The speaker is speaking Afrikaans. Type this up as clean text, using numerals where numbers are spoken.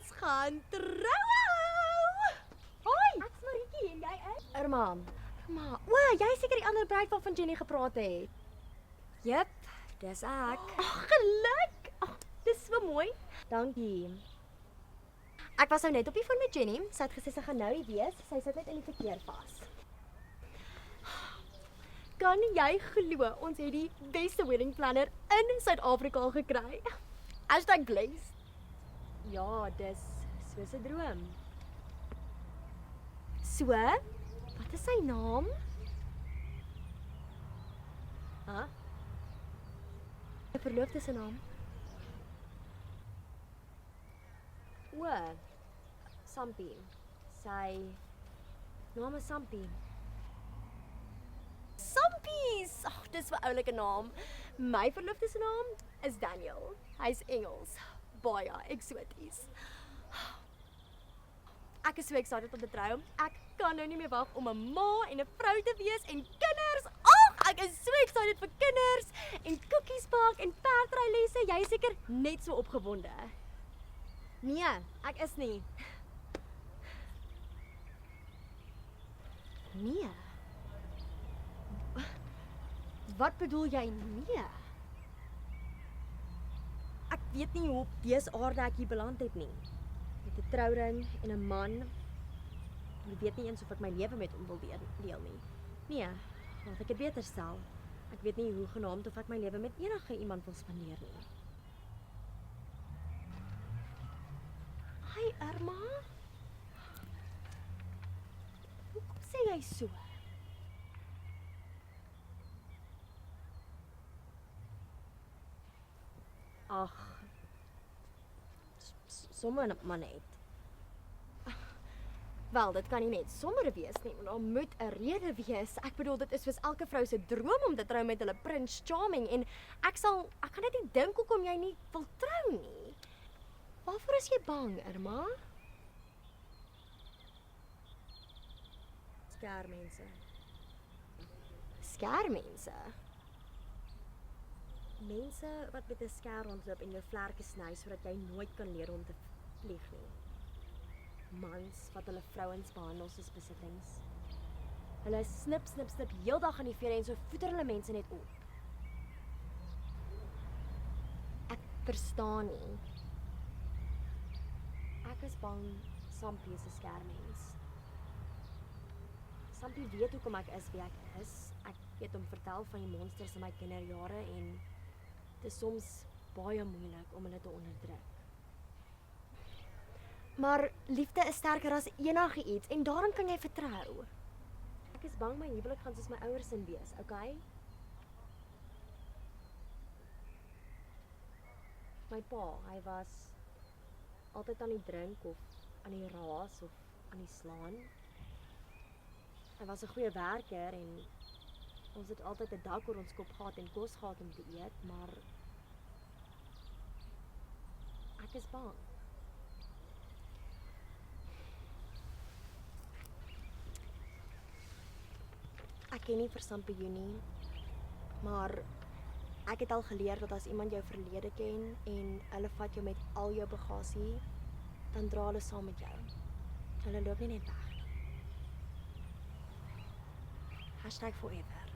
Ons gaan trou. Hoi, ek's Maritjie en jy is? Irma, jy is seker die ander bruid waarvan Jenny gepraat het. Jep, dis ek. Geluk. Dis so mooi. Dankie. Ek was nou net op die foon met Jenny. Sy het gesê sy gaan nou hier wees. Sy sit net in die verkeer vas. Kan jy glo ons het die beste wedding planner in Suid-Afrika gekry? #blessed. Ja, dis soos 'n droom. So, wat is sy naam? Ha? 'n Verloofde se naam. O, Sampie. Sy naam is Sampie. Sampies. Dis 'n oulike naam. My verloofde se naam is Daniel. Hy's Engels. Baie eksoties. Ek is so excited om te trou. Ek kan nou nie meer wag om 'n ma en 'n vrou te wees en kinders. Ek is so excited vir kinders en koekies bak en perdrylesse. Jy is seker net so opgewonde. Nee, ek is nie. Nee. Wat bedoel jy nee? Ek weet nie hoe op dese aarde ek hier beland het nie. Met 'n trouring en 'n man. Ek weet nie eens of ek my lewe met hom wil deel nie. Nee, laat ek dit beter stel. Ek weet nie hoe genaamd of ek my lewe met enige iemand wil spandeer nie. Hi Irma. Hoekom sê jy so? Ag. Sommer maar net. Wel, dit kan nie net sommer wees nie, maar daar moet 'n rede wees. Ek bedoel, dit is soos elke vrou se droom om te trou met hulle Prince Charming en ek kan net nie dink hoekom jy nie wil trou nie. Waarvoor is jy bang, Irma? Sker mense. Sker mense. Mense wat met 'n sker rondloop en jou vlerke sny sodat jy nooit kan leer om te vlieg nie. Mans wat hulle vrouens behandel soos besittings. Hulle snip heeldag aan die vere en so voeder hulle mense net op. Ek verstaan nie. Ek is bang Sampie is 'n skermens. Sampie weet hoekom ek is wie ek is. Ek het hom vertel van die monsters in my kinderjare en dit is soms baie moeilik om hulle te onderdruk. Maar liefde is sterker as enigiets en daarom kan jy vertrou. Ek is bang my huwelik gaan soos my ouers in wees, okay? My pa, hy was altyd aan die drink of aan die raas of aan die slaan. Hy was 'n goeie werker en ons het altyd 'n dak oor ons kop gehad en kos gehad om te eet, maar ek is bang. Ek ken nie vir Sampie nie, maar ek het al geleer dat as iemand jou verlede ken en hulle vat jou met al jou bagasie, dan dra hulle saam met jou. Hulle loop nie net weg nie. #forever.